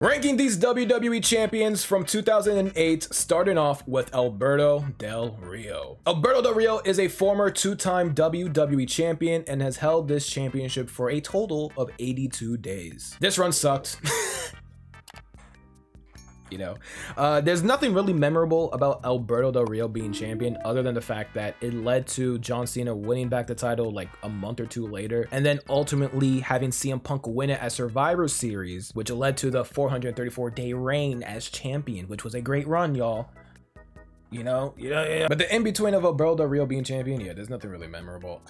Ranking these WWE champions from 2008, starting off with Alberto Del Rio. Alberto Del Rio is a former two-time WWE champion and has held this championship for a total of 82 days. This run sucked. You know, there's nothing really memorable about Alberto Del Rio being champion other than the fact that it led to John Cena winning back the title like a month or two later, and then ultimately having CM Punk win it at Survivor Series, which led to the 434-day reign as champion, which was a great run, y'all. You know, yeah. But the in-between of Alberto Del Rio being champion, yeah, there's nothing really memorable.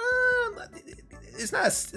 It's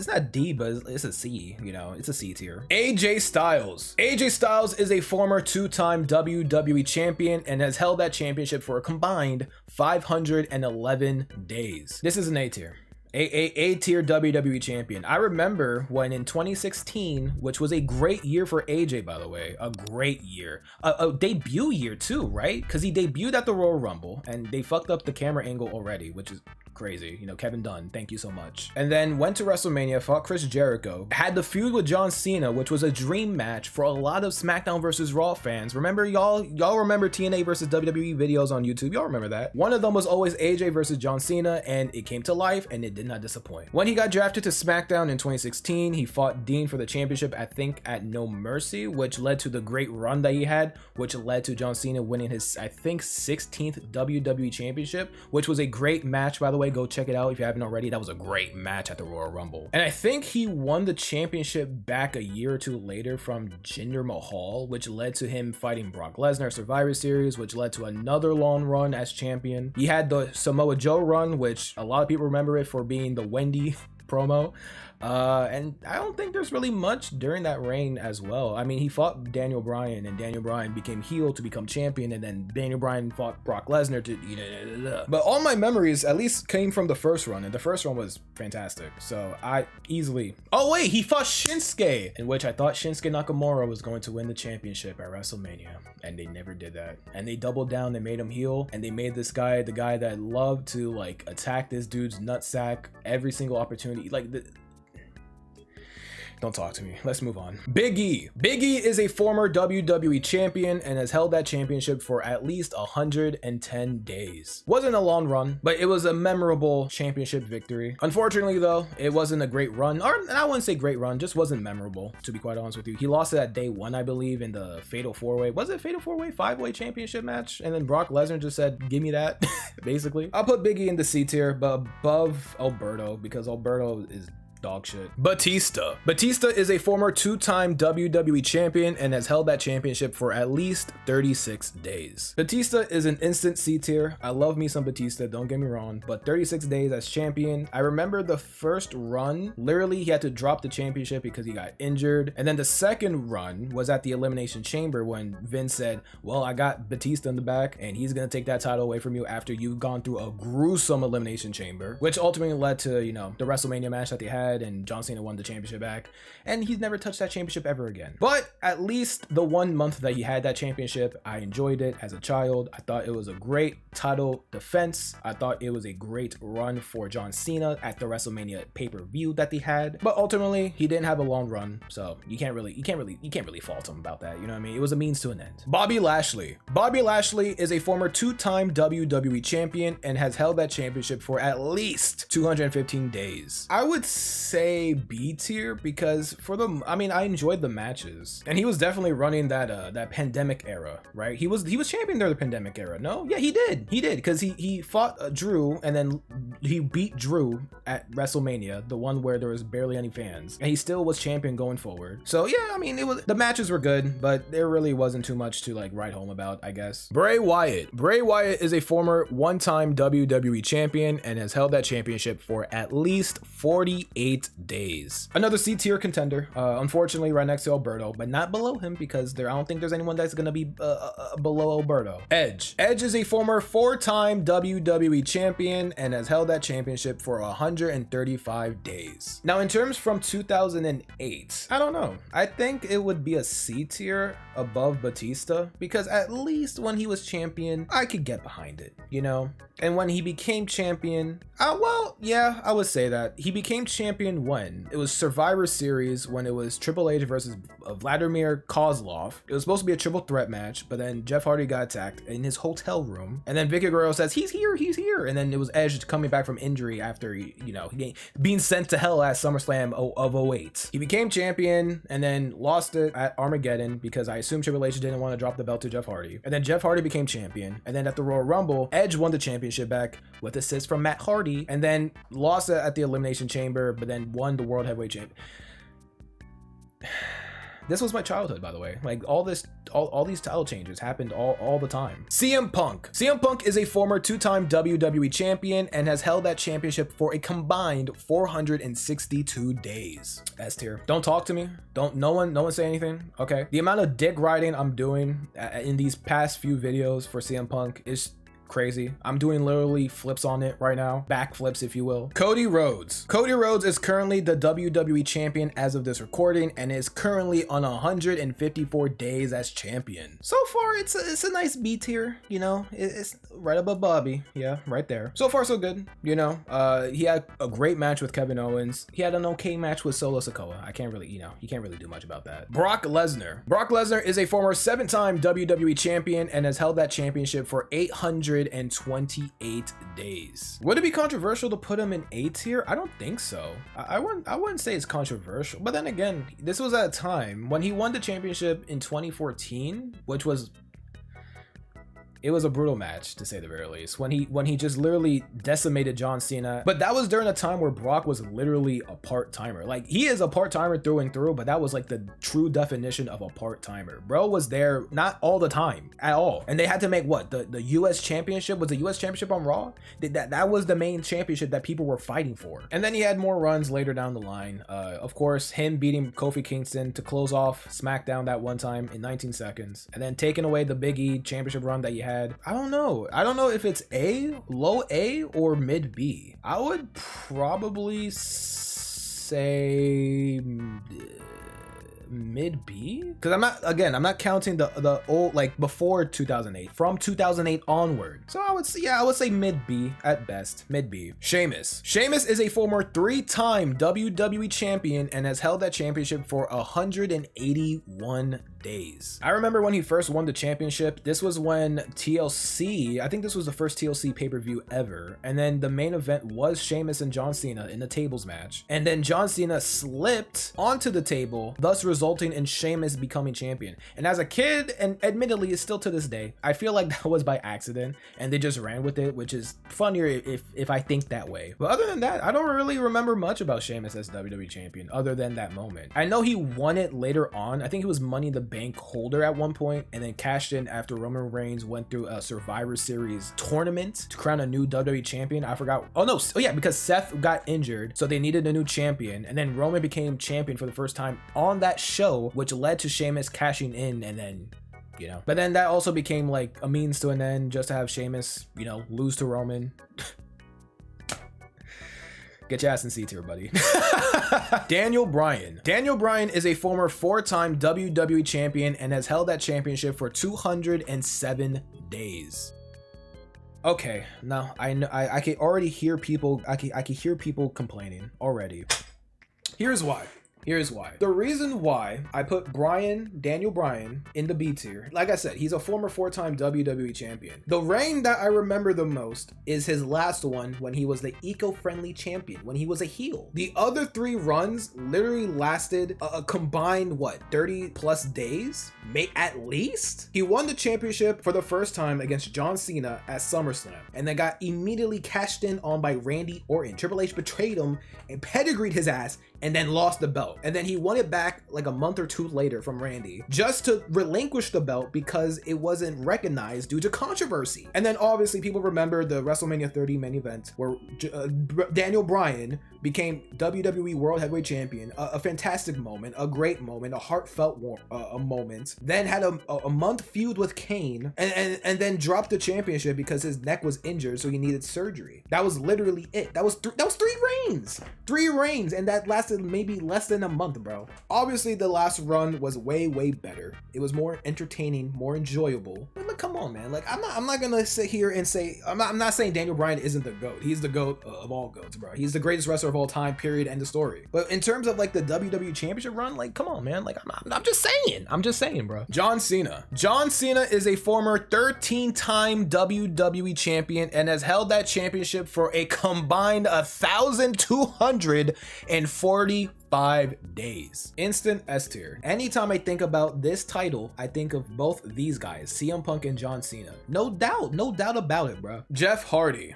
not D, but it's a C, you know, it's a C tier. AJ Styles. AJ Styles is a former two-time WWE champion and has held that championship for a combined 511 days. This is an A tier. A tier WWE champion. I remember when in 2016, which was a great year for AJ, by the way, a great year, a debut year too, right? Because he debuted at the Royal Rumble and they fucked up the camera angle already, which is crazy. You know, Kevin Dunn, thank you so much. And then went to WrestleMania, fought Chris Jericho, had the feud with John Cena, which was a dream match for a lot of SmackDown versus Raw fans. Remember, y'all remember TNA versus WWE videos on YouTube? Y'all remember that? One of them was always AJ versus John Cena, and it came to life, and it did not disappoint. When he got drafted to SmackDown in 2016, he fought Dean for the championship, I think at No Mercy, which led to the great run that he had, which led to John Cena winning his, I think, 16th WWE Championship, which was a great match, by the way. Go check it out if you haven't already. That was a great match at the Royal Rumble. And I think he won the championship back a year or two later from Jinder Mahal, which led to him fighting Brock Lesnar Survivor Series, which led to another long run as champion. He had the Samoa Joe run, which a lot of people remember it for being the Wendy promo. And I don't think there's really much during that reign as well. I mean, he fought Daniel Bryan, and Daniel Bryan became heel to become champion, and then Daniel Bryan fought Brock Lesnar to But all my memories at least came from the first run, and the first run was fantastic. So I easily... Oh wait, he fought Shinsuke, in which I thought Shinsuke Nakamura was going to win the championship at WrestleMania, and they never did that. And they doubled down, they made him heel, and they made this guy the guy that loved to like attack this dude's nutsack every single opportunity. Like Don't talk to me. Let's move on. Big E. Big E is a former WWE champion and has held that championship for at least 110 days. Wasn't a long run, but it was a memorable championship victory. Unfortunately though, it wasn't a great run, or I wouldn't say great run, just wasn't memorable, to be quite honest with you. He lost it at day one, I believe, in the Fatal 4-Way. Was it Fatal 4-Way? 5-Way championship match? And then Brock Lesnar just said, give me that, basically. I'll put Big E in the C tier, but above Alberto, because Alberto is dog shit. Batista. Batista is a former two-time WWE champion and has held that championship for at least 36 days. Batista is an instant C tier. I love me some Batista, don't get me wrong, but 36 days as champion. I remember the first run, literally he had to drop the championship because he got injured. And then the second run was at the Elimination Chamber when Vince said, well, I got Batista in the back and he's gonna take that title away from you after you've gone through a gruesome Elimination Chamber, which ultimately led to, you know, the WrestleMania match that they had, and John Cena won the championship back, and he's never touched that championship ever again. But at least the 1 month that he had that championship, I enjoyed it as a child. I thought it was a great title defense. I thought it was a great run for John Cena at the WrestleMania pay-per-view that they had. But ultimately, he didn't have a long run, so you can't really fault him about that. You know what I mean? It was a means to an end. Bobby Lashley. Bobby Lashley is a former two-time WWE champion and has held that championship for at least 215 days. I would say B tier because I enjoyed the matches, and he was definitely running that pandemic era, right? He was champion during the pandemic era. No, yeah, he did because he fought Drew, and then he beat Drew at WrestleMania, the one where there was barely any fans, and he still was champion going forward. So yeah, I mean, the matches were good, but there really wasn't too much to like write home about, I guess. Bray Wyatt. Bray Wyatt is a former one-time WWE champion and has held that championship for at least 48 days. Another C tier contender, unfortunately right next to Alberto, but not below him because I don't think there's anyone that's gonna be below Alberto. Edge. Edge is a former 4-time WWE champion and has held that championship for 135 days. Now in terms from 2008, I don't know. I think it would be a C tier above Batista because at least when he was champion, I could get behind it, you know? And when he became champion, well, yeah, I would say that. He became champion champion when? It was Survivor Series when it was Triple H versus Vladimir Kozlov. It was supposed to be a triple threat match, but then Jeff Hardy got attacked in his hotel room. And then Vicky Guerrero says, he's here. And then it was Edge coming back from injury after, he being sent to hell at SummerSlam of 08. He became champion and then lost it at Armageddon because I assume Triple H didn't want to drop the belt to Jeff Hardy. And then Jeff Hardy became champion. And then at the Royal Rumble, Edge won the championship back with assist from Matt Hardy, and then lost it at the Elimination Chamber, but then won the World Heavyweight Championship. This was my childhood, by the way. Like all these title changes happened all the time. CM Punk. CM Punk is a former two-time WWE champion and has held that championship for a combined 462 days. S tier. Don't talk to me. No one say anything. Okay. The amount of dick riding I'm doing in these past few videos for CM Punk is crazy. I'm doing literally flips on it right now, backflips if you will. Cody Rhodes. Cody Rhodes is currently the WWE champion as of this recording and is currently on 154 days as champion. So far it's a nice B tier, it's right above Bobby. Yeah, right there. So far so good. He had a great match with Kevin Owens. He had an okay match with Solo Sikoa. I can't really, you can't really do much about that. Brock Lesnar. Brock Lesnar is a former 7-time WWE champion and has held that championship for 828 days. Would it be controversial to put him in A tier? I don't think so. I wouldn't say it's controversial, but then again, this was at a time when he won the championship in 2014, which was it was a brutal match to say the very least, when he just literally decimated John Cena. But that was during a time where Brock was literally a part-timer. Like, he is a part-timer through and through, but that was like the true definition of a part-timer. Bro was there not all the time at all, and they had to make what, the US championship? Was the US championship on Raw? That was the main championship that people were fighting for. And then he had more runs later down the line. Of course, him beating Kofi Kingston to close off SmackDown that one time in 19 seconds, and then taking away the Big E championship run that you had. I don't know if it's A, low A, or mid B. I would probably say mid B, because I'm not counting the old, like, before 2008, from 2008 onward. So I would say mid B at best, mid B. Sheamus is a former 3-time WWE champion and has held that championship for 181 days. I remember when he first won the championship. This was when TLC, I think this was the first TLC pay-per-view ever, and then the main event was Sheamus and John Cena in the tables match, and then John Cena slipped onto the table, thus resulting in Sheamus becoming champion. And as a kid, and admittedly it's still to this day, I feel like that was by accident and they just ran with it, which is funnier if I think that way. But other than that, I don't really remember much about Sheamus as WWE champion other than that moment. I know he won it later on. I think he was Money in the Bank holder at one point, and then cashed in after Roman Reigns went through a Survivor Series tournament to crown a new WWE champion. I forgot. Because Seth got injured, so they needed a new champion, and then Roman became champion for the first time on that show, which led to Sheamus cashing in, and then but then that also became like a means to an end, just to have Sheamus lose to Roman. Get your ass in C tier, buddy. Daniel Bryan. Daniel Bryan is a former 4-time WWE champion and has held that championship for 207 days. Okay, now I can already hear people. I can hear people complaining already. Here's why. The reason why I put Daniel Bryan in the B tier, like I said, he's a former 4-time WWE champion. The reign that I remember the most is his last one, when he was the eco-friendly champion, when he was a heel. The other 3 runs literally lasted a combined, 30 plus days? At least? He won the championship for the first time against John Cena at SummerSlam, and then got immediately cashed in on by Randy Orton. Triple H betrayed him and pedigreed his ass, and then lost the belt. And then he won it back like a month or 2 later from Randy, just to relinquish the belt because it wasn't recognized due to controversy. And then obviously people remember the WrestleMania 30 main event where Daniel Bryan became WWE World Heavyweight Champion. A fantastic moment, a great moment, a heartfelt moment. Then had a month feud with Kane, and then dropped the championship because his neck was injured, so he needed surgery. That was literally it. That was 3 reigns. 3 reigns, and that lasted maybe less than a month, bro. Obviously, the last run was way better. It was more entertaining, more enjoyable. And look come on, man. Like, I'm not gonna sit here and say, I'm not saying Daniel Bryan isn't the GOAT. He's the GOAT of all GOATs, bro. He's the greatest wrestler of all time, period, end of story. But in terms of like the WWE Championship run, like, come on, man. Like, I'm just saying, bro. John Cena. John Cena is a former 13-time WWE champion and has held that championship for a combined 1,245 days. Instant S tier. Anytime I think about this title, I think of both these guys, CM Punk and John Cena. No doubt about it, bro. Jeff Hardy.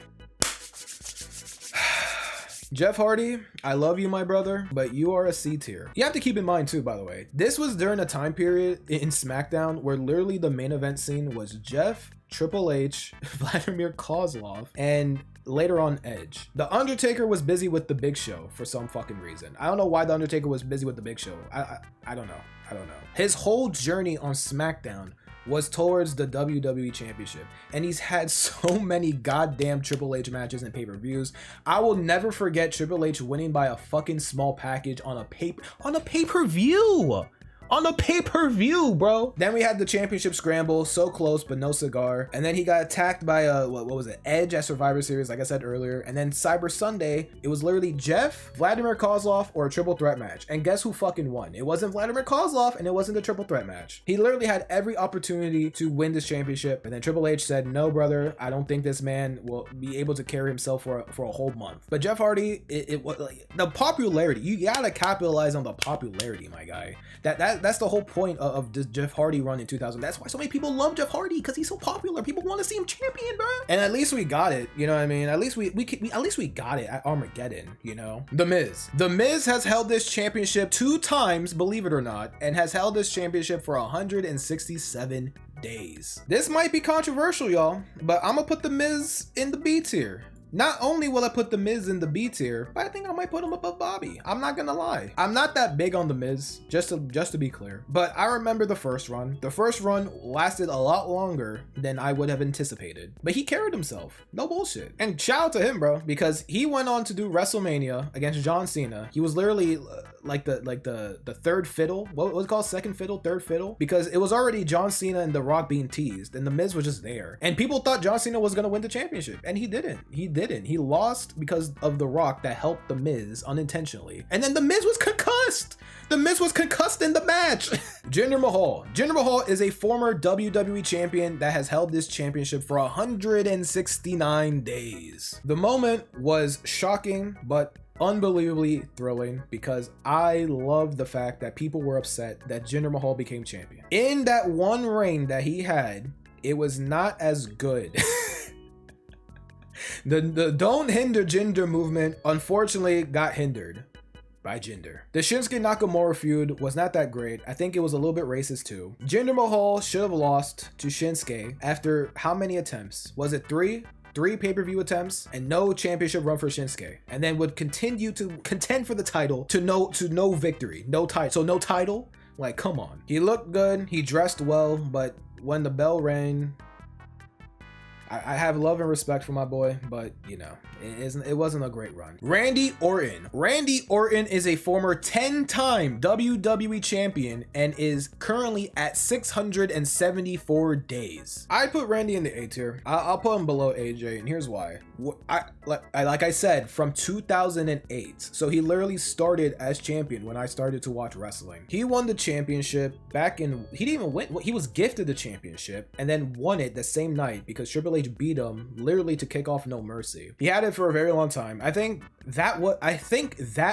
Jeff Hardy, I love you, my brother, but you are a C tier. You have to keep in mind too, by the way, this was during a time period in SmackDown where literally the main event scene was Jeff, Triple H, Vladimir Kozlov, and later on Edge. The Undertaker was busy with the Big Show for some fucking reason. I don't know why the Undertaker was busy with the Big Show. I don't know. His whole journey on SmackDown was towards the WWE Championship, and he's had so many goddamn Triple H matches and pay-per-views. I will never forget Triple H winning by a fucking small package on a pay-per-view. On a pay-per-view, bro. Then we had the championship scramble, so close but no cigar. And then he got attacked by what was it, Edge at Survivor Series, like I said earlier. And then Cyber Sunday, it was literally Jeff, Vladimir Kozlov, or a triple threat match. And guess who fucking won? It wasn't Vladimir Kozlov, and it wasn't a triple threat match. He literally had every opportunity to win this championship, and then Triple H said, no, brother, I don't think this man will be able to carry himself for a whole month. But Jeff Hardy, it was like the popularity. You gotta capitalize on the popularity, my guy. That's the whole point of this Jeff Hardy run in 2000. That's why so many people love Jeff Hardy, because he's so popular. People want to see him champion, bro. And at least we got it, you know what I mean? At least we got it at Armageddon, you know? The Miz. The Miz has held this championship 2 times, believe it or not, and has held this championship for 167 days. This might be controversial, y'all, but I'm gonna put the Miz in the B tier. Not only will I put the Miz in the B tier, but I think I might put him above Bobby. I'm not gonna lie. I'm not that big on the Miz, just to be clear. But I remember the first run. The first run lasted a lot longer than I would have anticipated. But he carried himself. No bullshit. And shout out to him, bro, because he went on to do WrestleMania against John Cena. He was literally like the third fiddle. What was it called? Second fiddle, third fiddle? Because it was already John Cena and The Rock being teased, and the Miz was just there. And people thought John Cena was gonna win the championship, and he didn't. He lost because of The Rock that helped the Miz unintentionally. And then the Miz was concussed. The Miz was concussed in the match. Jinder Mahal. Jinder Mahal is a former WWE champion that has held this championship for 169 days. The moment was shocking, but unbelievably thrilling, because I love the fact that people were upset that Jinder Mahal became champion. In that one reign that he had, it was not as good. The Don't Hinder Jinder movement unfortunately got hindered by Jinder. The Shinsuke Nakamura feud was not that great. I think it was a little bit racist too. Jinder Mahal should have lost to Shinsuke after how many attempts? Was it 3? 3 pay-per-view attempts and no championship run for Shinsuke, and then would continue to contend for the title to no victory, no title. So no title? Like, come on. He looked good, he dressed well, but when the bell rang, I have love and respect for my boy, but you know, it wasn't a great run. Randy Orton. Randy Orton is a former 10-time WWE champion and is currently at 674 days. I put Randy in the A tier. I'll put him below AJ, and here's why. Like I said, from 2008. So he literally started as champion when I started to watch wrestling. He won the championship back in, he didn't even win, he was gifted the championship and then won it the same night because Triple H beat him literally to kick off No Mercy. He had it for a very long time. I think that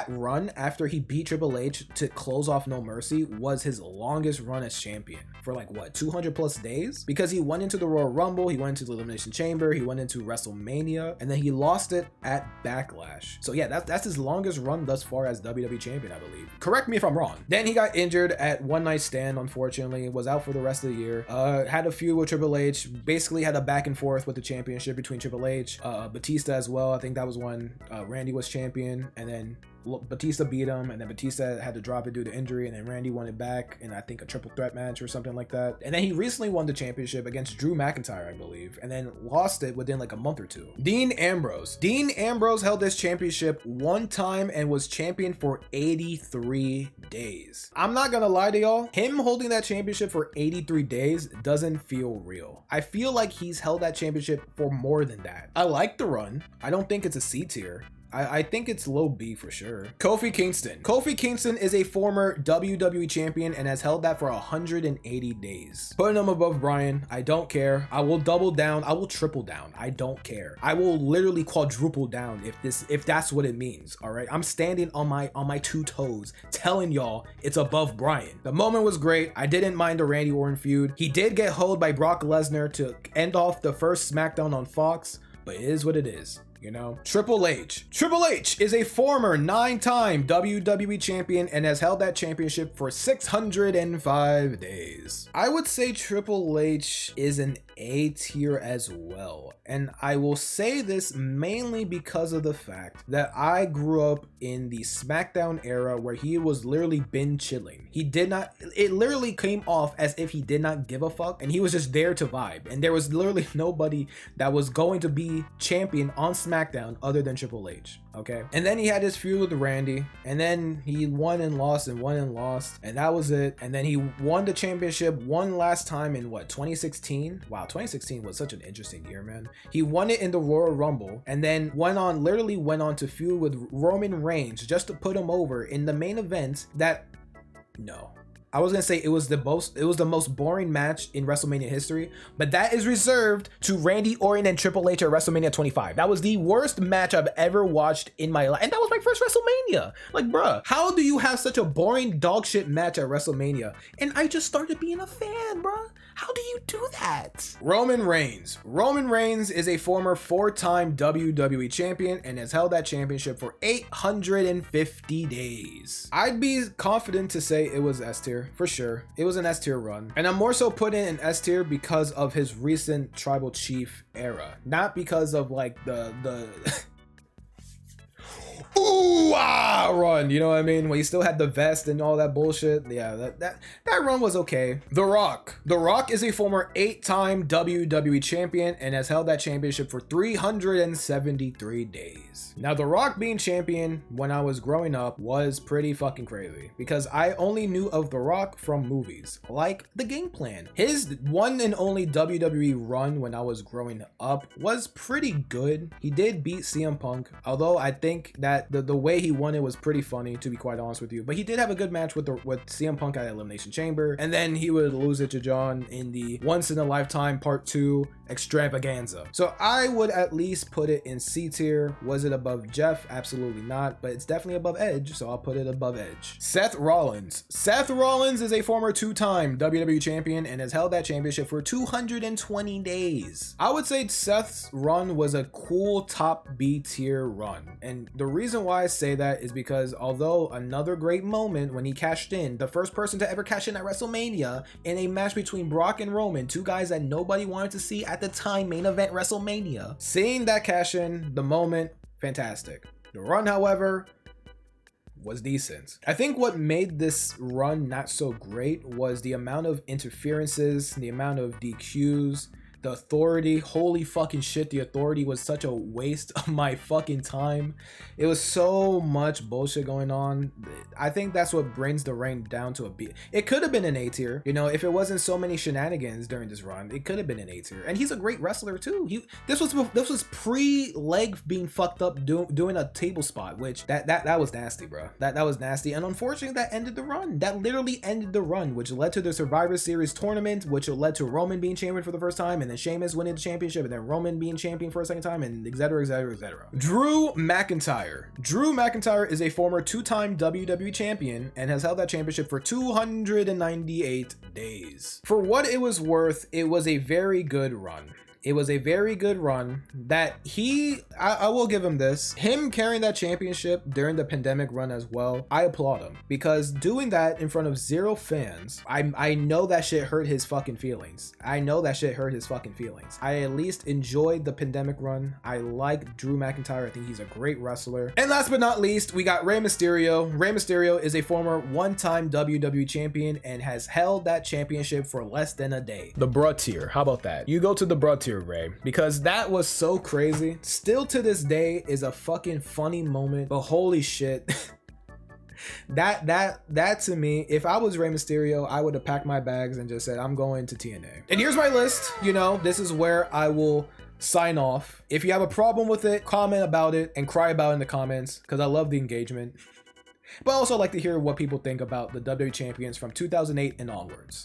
run after he beat Triple H to close off No Mercy was his longest run as champion for like what, 200 plus days? Because he went into the Royal Rumble, he went into the Elimination Chamber, he went into WrestleMania, and then he lost it at Backlash. So yeah, that's his longest run thus far as WWE champion, I believe. Correct me if I'm wrong. Then he got injured at One Night Stand, unfortunately, was out for the rest of the year. Had a feud with Triple H, basically had a back and forth with the championship between Triple H, Batista as well. I think that was when Randy was champion, and then Batista beat him, and then Batista had to drop it due to injury, and then Randy won it back in, I think, a triple threat match or something like that. And then he recently won the championship against Drew McIntyre, I believe, and then lost it within like a month or two. Dean Ambrose. Dean Ambrose held this championship one time and was champion for 83 days. I'm not gonna lie to y'all, him holding that championship for 83 days doesn't feel real. I feel like he's held that championship for more than that. I like the run. I don't think it's a C tier. I think it's low B for sure. Kofi Kingston. Kofi Kingston is a former WWE champion and has held that for 180 days. Putting him above Bryan, I don't care. I will double down. I will triple down. I don't care. I will literally quadruple down if that's what it means. All right. I'm standing on my two toes, telling y'all it's above Bryan. The moment was great. I didn't mind the Randy Orton feud. He did get held by Brock Lesnar to end off the first SmackDown on Fox, but it is what it is. You know, Triple H. Triple H is a former 9-time WWE champion and has held that championship for 605 days. I would say Triple H is an A tier as well. And I will say this mainly because of the fact that I grew up in the SmackDown era where he was literally binge chilling. It literally came off as if he did not give a fuck and he was just there to vibe. And there was literally nobody that was going to be champion on SmackDown other than Triple H. Okay. And then he had his feud with Randy, and then he won and lost, and that was it. And then he won the championship one last time in what, 2016? Wow, 2016 was such an interesting year, man. He won it in the Royal Rumble, and then literally went on to feud with Roman Reigns just to put him over in the main event that, no. I was gonna say it was the most boring match in WrestleMania history, but that is reserved to Randy Orton and Triple H at WrestleMania 25. That was the worst match I've ever watched in my life, and that was my first WrestleMania. Like, bruh, how do you have such a boring dog shit match at WrestleMania? And I just started being a fan, bruh. How do you do that? Roman Reigns. Roman Reigns is a former 4-time WWE champion and has held that championship for 850 days. I'd be confident to say it was S tier, for sure. It was an S tier run. And I'm more so putting it in S tier because of his recent Tribal Chief era, not because of like the ooh ah run, you know what I mean, when he still had the vest and all that bullshit. Yeah, that run was okay. The Rock is a former 8-time WWE champion and has held that championship for 373 days. Now, The Rock being champion when I was growing up was pretty fucking crazy because I only knew of The Rock from movies like The Game Plan. His one and only WWE run when I was growing up was pretty good. He did beat CM Punk, although I think that the way he won it was pretty funny, to be quite honest with you. But he did have a good match with CM Punk at Elimination Chamber, and then he would lose it to John in the Once in a Lifetime Part 2 extravaganza. So I would at least put it in C tier. Was it above Jeff? Absolutely not, but it's definitely above Edge, so I'll put it above Edge. Seth Rollins. Seth Rollins is a former 2-time WWE champion and has held that championship for 220 days. I would say Seth's run was a cool top B tier run, and the reason why I say that is because although another great moment when he cashed in, the first person to ever cash in at WrestleMania in a match between Brock and Roman, two guys that nobody wanted to see at the time, main event WrestleMania. Seeing that cash in, the moment, fantastic. The run, however, was decent. I think what made this run not so great was the amount of interferences, the amount of DQs, the Authority. Holy fucking shit, the Authority was such a waste of my fucking time. It was so much bullshit going on. I think that's what brings the reign down to a B. It could have been an A tier, you know, if it wasn't so many shenanigans during this run. It could have been an A tier, and he's a great wrestler too. This was pre-leg being fucked up doing a table spot, which that was nasty, bro. That was nasty, and unfortunately that ended the run. That literally ended the run, which led to the Survivor Series tournament, which led to Roman being champion for the first time, and then Sheamus winning the championship, and then Roman being champion for a second time, and etc, etc, etc. Drew McIntyre. Drew McIntyre is a former 2-time WWE champion and has held that championship for 298 days. For what it was worth, it was a very good run. It was a very good run that I will give him this. Him carrying that championship during the pandemic run as well, I applaud him, because doing that in front of 0 fans, I know that shit hurt his fucking feelings. I know that shit hurt his fucking feelings. I at least enjoyed the pandemic run. I like Drew McIntyre. I think he's a great wrestler. And last but not least, we got Rey Mysterio. Rey Mysterio is a former one-time WWE champion and has held that championship for less than a day. The bruh tier, how about that? You go to the bruh tier, Rey, because that was so crazy. Still to this day is a fucking funny moment, but holy shit. That to me, if I was Rey Mysterio, I would have packed my bags and just said, I'm going to TNA. And here's my list. You know, this is where I will sign off. If you have a problem with it, comment about it and cry about it in the comments, because I love the engagement. But I also like to hear what people think about the WWE champions from 2008 and onwards.